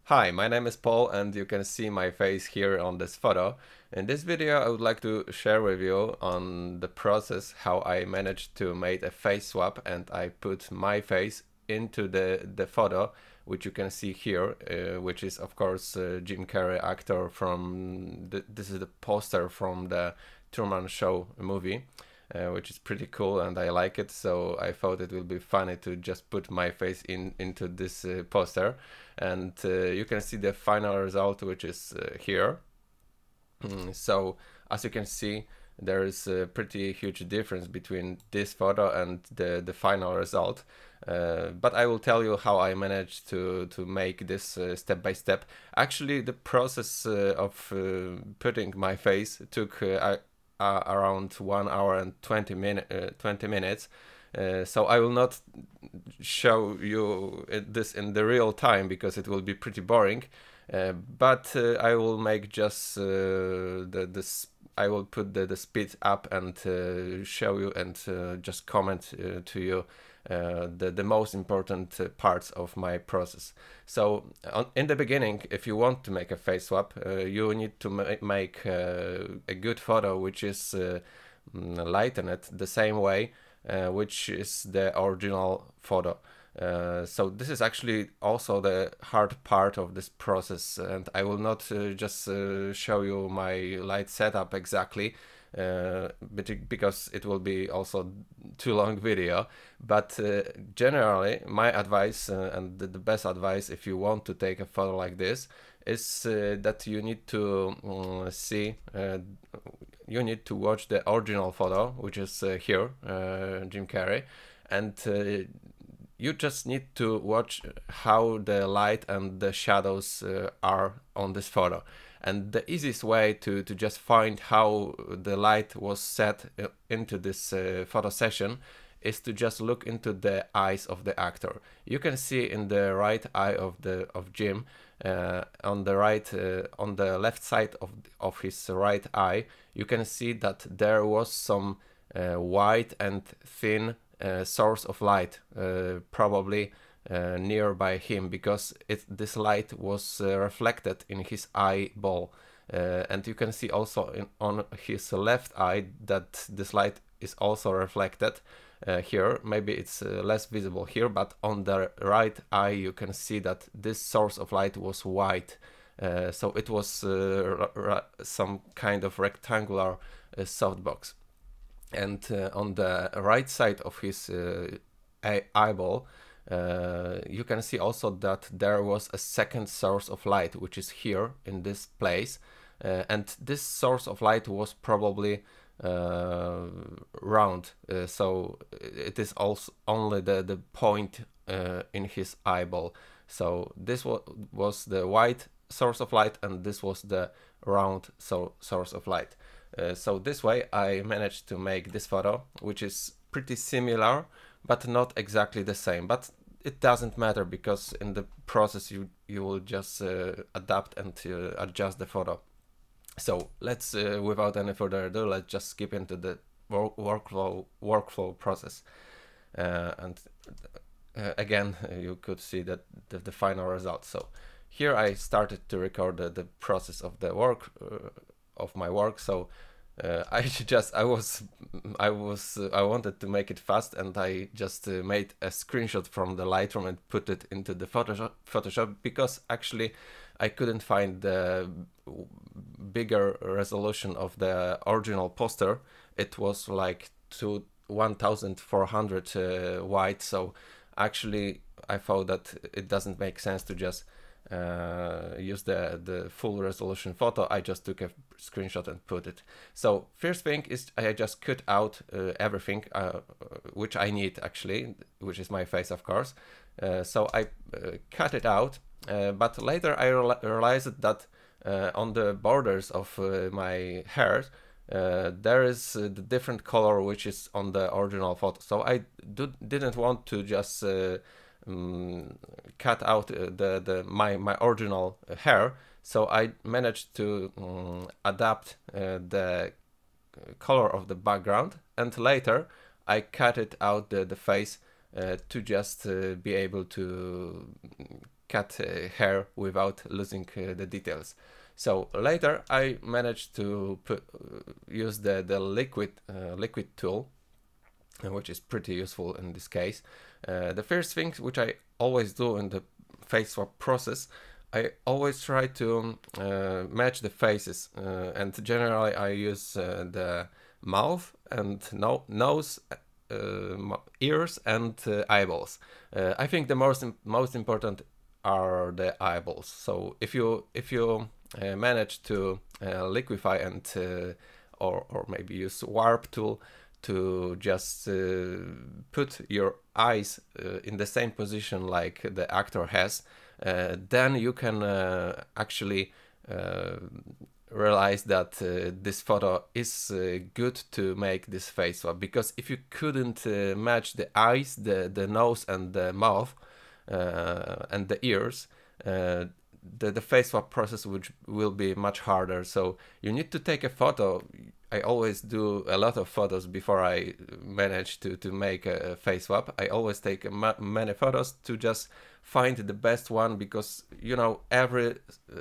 Hi, my name is Paul and you can see my face here on this photo. In this video I would like to share with you on the process how I managed to make a face swap and I put my face into the photo, which you can see here, which is of course Jim Carrey actor from this is the poster from the Truman Show movie. Which is pretty cool and I like it, so I thought it would be funny to just put my face into this poster, and you can see the final result, which is here. So as you can see, there is a pretty huge difference between this photo and the final result, but I will tell you how I managed to make this step by step. Actually, the process of putting my face took around 1 hour and 20 minutes. So I will not show you this in the real time because it will be pretty boring. But I will make just I will put the speed up and show you and just comment to you the most important parts of my process. So in the beginning, if you want to make a face swap, you need to make a good photo which is lightened the same way which is the original photo. So this is actually also the hard part of this process, and I will not just show you my light setup exactly, because it will be also too long video, but generally my advice and the best advice if you want to take a photo like this is that you need to you need to watch the original photo, which is here, Jim Carrey, and you just need to watch how the light and the shadows are on this photo. And the easiest way to just find how the light was set into this photo session is to just look into the eyes of the actor. You can see in the right eye of Jim, on the left side of his right eye, you can see that there was some white and thin source of light, probably nearby him, because this light was reflected in his eyeball, and you can see also on his left eye that this light is also reflected here. Maybe it's less visible here, but on the right eye you can see that this source of light was white, so it was some kind of rectangular softbox. And on the right side of his eyeball, you can see also that there was a second source of light, which is here in this place, and this source of light was probably round, so it is also only the point in his eyeball. So this was the white source of light and this was the round source of light. So this way I managed to make this photo, which is pretty similar but not exactly the same, but it doesn't matter because in the process you will just adapt and adjust the photo. So let's without any further ado, let's just skip into the workflow process, and again you could see that the final result. So here I started to record the process of the work of my work. So I wanted to make it fast, and I just made a screenshot from the Lightroom and put it into the Photoshop because actually I couldn't find the bigger resolution of the original poster. It was like 1400 wide, so actually I thought that it doesn't make sense to just use the full resolution photo. I just took a screenshot and put it. So first thing is I just cut out everything which I need actually, which is my face of course. So I cut it out, but later I realized that on the borders of my hair there is the different color which is on the original photo. So I didn't want to just cut out my original hair, so I managed to adapt the color of the background, and later I cut it out the face to just be able to cat hair without losing the details. So later I managed to use the liquid tool, which is pretty useful in this case. The first thing which I always do in the face swap process, I always try to match the faces, and generally I use the mouth and nose, ears and eyeballs. I think the most important are the eyeballs. So if you manage to liquefy and or maybe use warp tool to just put your eyes in the same position like the actor has, then you can actually realize that this photo is good to make this face swap. Because if you couldn't match the eyes, the nose and the mouth and the ears, the face swap process will be much harder. So you need to take a photo. I always do a lot of photos before I manage to make a face swap. I always take many photos to just find the best one, because you know every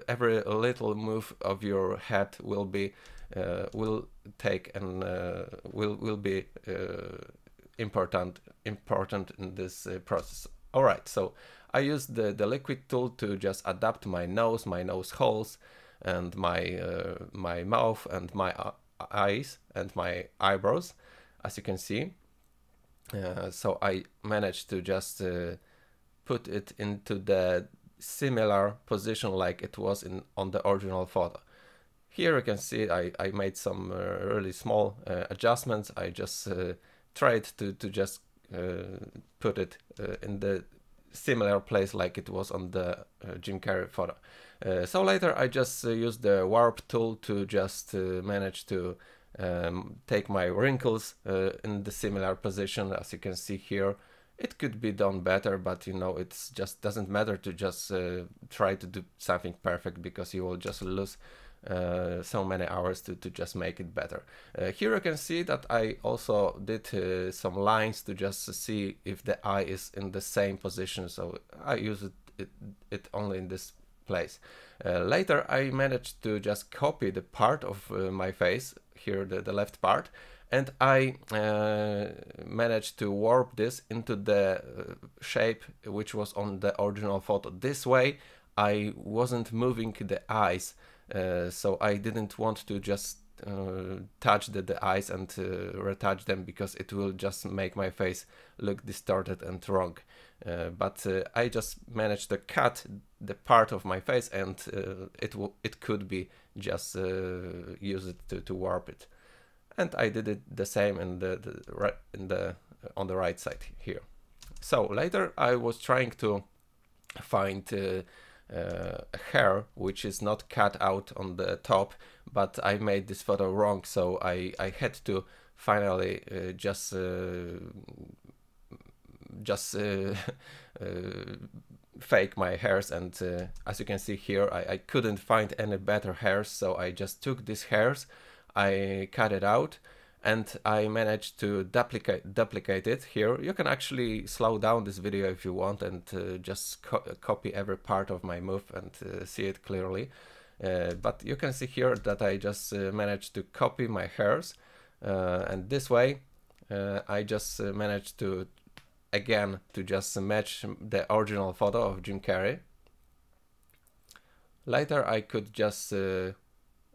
little move of your head will be take and will be important in this process. All right, so I use the liquid tool to just adapt my nose holes, and my mouth and my eyes and my eyebrows, as you can see. So I managed to just put it into the similar position like it was on the original photo. Here you can see I made some really small adjustments. I just tried to just put it in the similar place like it was on the Jim Carrey photo. So later I just used the warp tool to just manage to take my wrinkles in the similar position. As you can see here, it could be done better, but you know, it's just doesn't matter to just try to do something perfect, because you will just lose so many hours to just make it better. Here you can see that I also did some lines to just see if the eye is in the same position, so I use it only in this place. Later I managed to just copy the part of my face, here the left part, and I managed to warp this into the shape which was on the original photo. This way I wasn't moving the eyes, so I didn't want to just touch the eyes and retouch them, because it will just make my face look distorted and wrong. But I just managed to cut the part of my face, and it could be just use it to warp it. And I did it the same on the right side here. So later I was trying to find a hair which is not cut out on the top, but I made this photo wrong, so I had to finally just fake my hairs, and as you can see here, I couldn't find any better hairs, so I just took these hairs, I cut it out, and I managed to duplicate it. Here you can actually slow down this video if you want, and just copy every part of my move and see it clearly. But you can see here that I just managed to copy my hairs, and this way I just managed to again to just match the original photo of Jim Carrey. Later I could just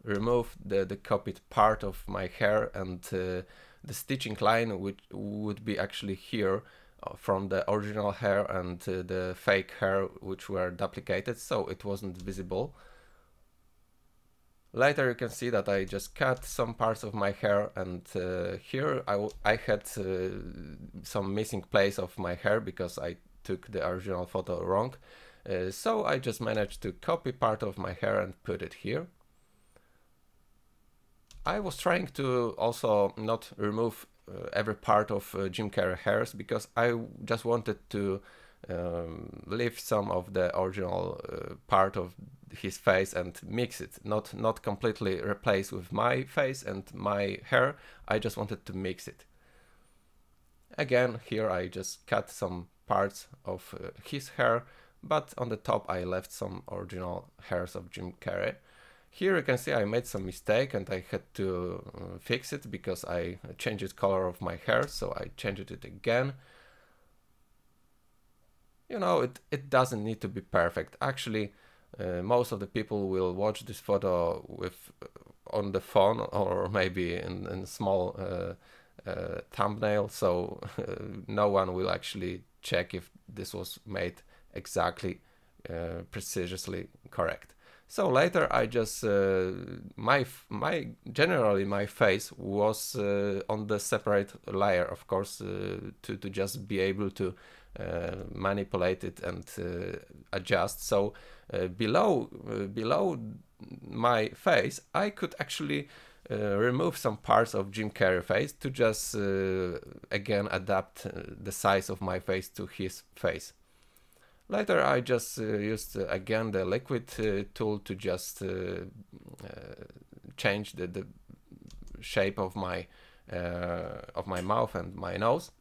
remove the copied part of my hair, and the stitching line which would be actually here from the original hair and the fake hair which were duplicated, so it wasn't visible. Later you can see that I just cut some parts of my hair, and here I had some missing place of my hair because I took the original photo wrong. So I just managed to copy part of my hair and put it here. I was trying to also not remove every part of Jim Carrey hairs, because I just wanted to leave some of the original part of his face and mix it, not completely replace with my face and my hair. I just wanted to mix it. Again, here I just cut some parts of his hair, but on the top I left some original hairs of Jim Carrey. Here you can see I made some mistake and I had to fix it because I changed the color of my hair, so I changed it again. You know, it doesn't need to be perfect. Actually, most of the people will watch this photo with on the phone or maybe in small thumbnail, so no one will actually check if this was made exactly precisely correct. So later I just generally my face was on the separate layer, of course, to just be able to manipulate it and adjust. So below my face I could actually remove some parts of Jim Carrey face to just again adapt the size of my face to his face. Later I just used again the liquid tool to just change the shape of my mouth and my nose.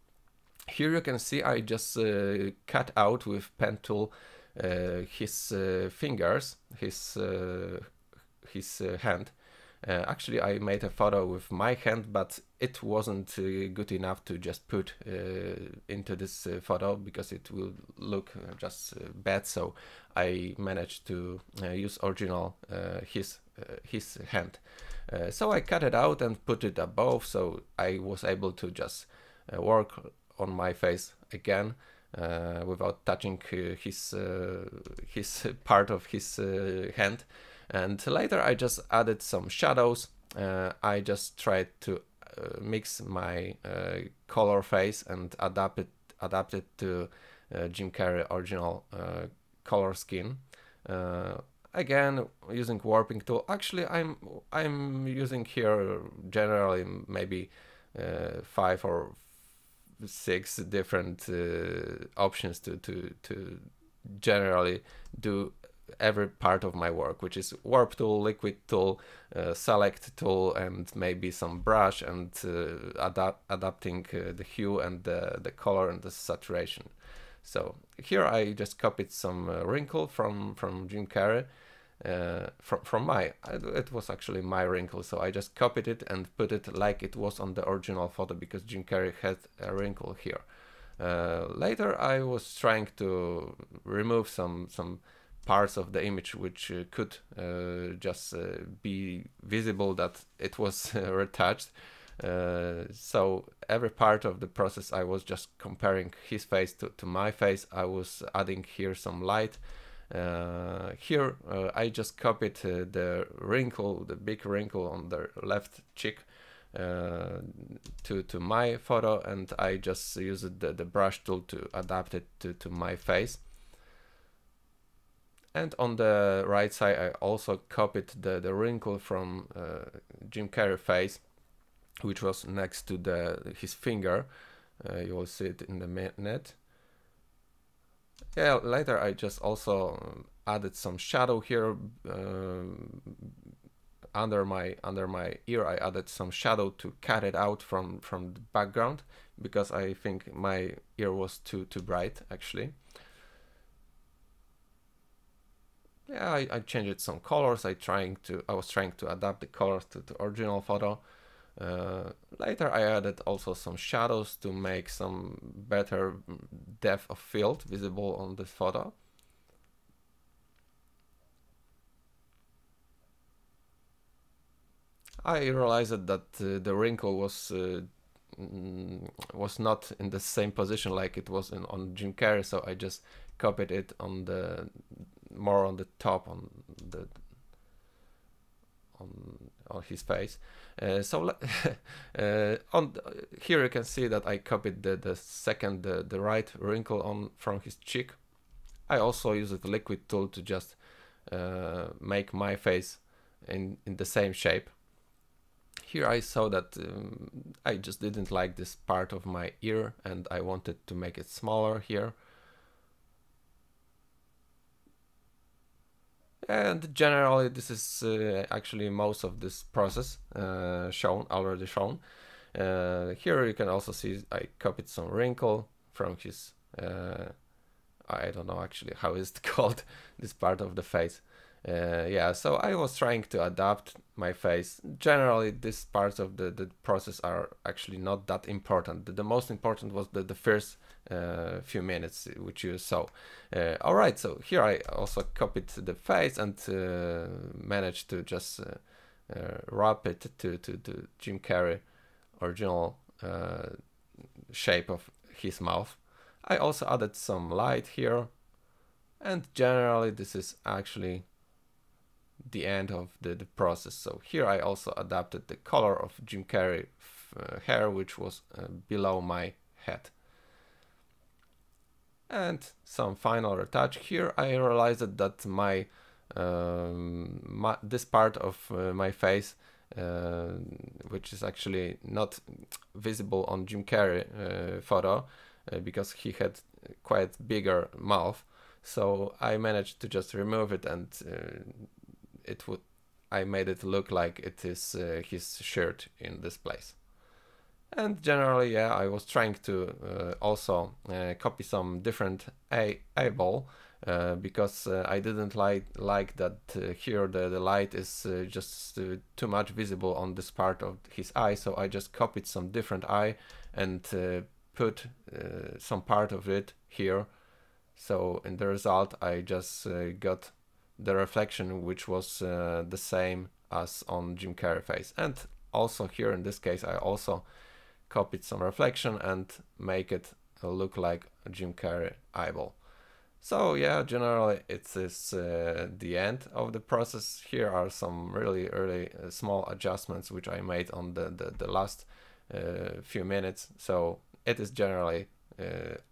Here you can see I just cut out with pen tool his fingers, his hand. Actually, I made a photo with my hand, but it wasn't good enough to just put into this photo because it will look just bad. So I managed to use original his hand. So I cut it out and put it above, so I was able to just work on my face again without touching his part of his hand. And later I just added some shadows. I just tried to mix my color face and adapt it to Jim Carrey original color scheme. Again, using warping tool. Actually, I'm using here generally maybe 5 or 6 different options to generally do every part of my work, which is warp tool, liquid tool, select tool, and maybe some brush, and adapting the hue and the color and the saturation. So here I just copied some wrinkle from Jim Carrey, it was actually my wrinkle, so I just copied it and put it like it was on the original photo because Jim Carrey had a wrinkle here. Later I was trying to remove some parts of the image which could just be visible that it was retouched. So every part of the process I was just comparing his face to my face. I was adding here some light. Here I just copied the wrinkle, the big wrinkle on the left cheek to my photo, and I just used the brush tool to adapt it to my face. And on the right side I also copied the wrinkle from Jim Carrey face, which was next to his finger. You will see it in the minute. Yeah, later I just also added some shadow here under my ear. I added some shadow to cut it out from the background because I think my ear was too bright actually. Yeah, I changed some colors. I was trying to adapt the colors to the original photo. Later I added also some shadows to make some better depth of field visible on this photo. I realized that the wrinkle was not in the same position like it was on Jim Carrey, so I just copied it on more on the top on his face. So here you can see that I copied the right wrinkle from his cheek. I also used the liquid tool to just make my face in the same shape. Here I saw that I just didn't like this part of my ear and I wanted to make it smaller here. And generally this is actually most of this process already shown. Here you can also see I copied some wrinkle from his I don't know actually how is it called, this part of the face. Yeah, so I was trying to adapt my face. Generally, these parts of the process are actually not that important. The most important was the first few minutes which you saw. Alright, so here I also copied the face and managed to just wrap it to Jim Carrey original shape of his mouth. I also added some light here, and generally this is actually the end of the process. So here I also adapted the color of Jim Carrey hair, which was below my head. And some final retouch. Here I realized that this part of my face, which is actually not visible on Jim Carrey photo, because he had quite bigger mouth, so I managed to just remove it, and I made it look like it is his shirt in this place. And generally, yeah, I was trying to also copy some different eyeball, because I didn't like that here the light is just too much visible on this part of his eye, so I just copied some different eye and put some part of it here. So in the result I just got the reflection which was the same as on Jim Carrey face. And also here in this case I also copied some reflection and make it look like a Jim Carrey eyeball. So yeah, generally it is the end of the process. Here are some really small adjustments which I made on the last few minutes. So it is generally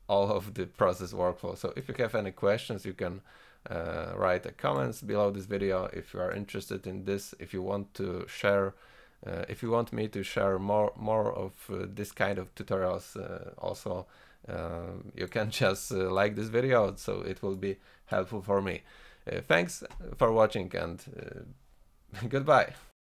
all of the process workflow. So if you have any questions, you can write a comments below this video. If you are interested in this, if you want to share, if you want me to share more of this kind of tutorials, also you can just like this video, so it will be helpful for me. Thanks for watching, and goodbye.